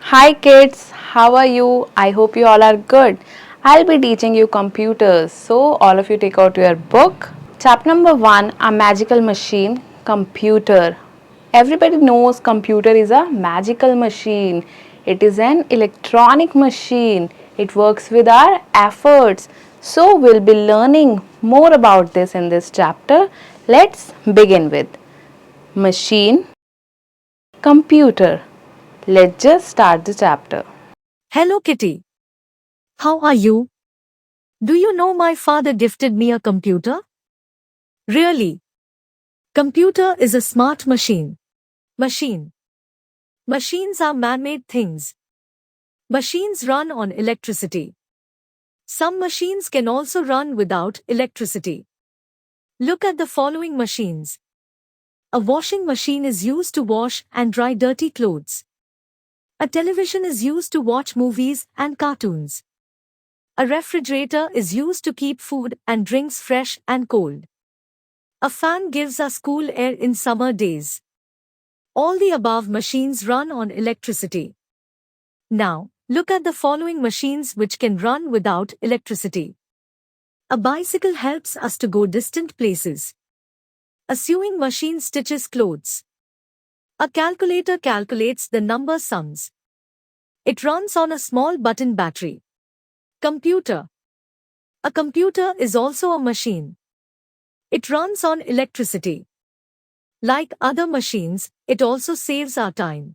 Hi kids, how are you? I hope you all are good. I'll be teaching you computers. So, all of you take out your book. Chapter number 1, a magical machine, computer. Everybody knows computer is a magical machine. It is an electronic machine. It works with our efforts. So, we'll be learning more about this in this chapter. Let's begin with machine, computer. Let's just start the chapter. Hello Kitty. How are you? Do you know my father gifted me a computer? Really? Computer is a smart machine. Machine. Machines are man-made things. Machines run on electricity. Some machines can also run without electricity. Look at the following machines. A washing machine is used to wash and dry dirty clothes. A television is used to watch movies and cartoons. A refrigerator is used to keep food and drinks fresh and cold. A fan gives us cool air in summer days. All the above machines run on electricity. Now, look at the following machines which can run without electricity. A bicycle helps us to go distant places. A sewing machine stitches clothes. A calculator calculates the number sums. It runs on a small button battery. Computer. A computer is also a machine. It runs on electricity. Like other machines, it also saves our time.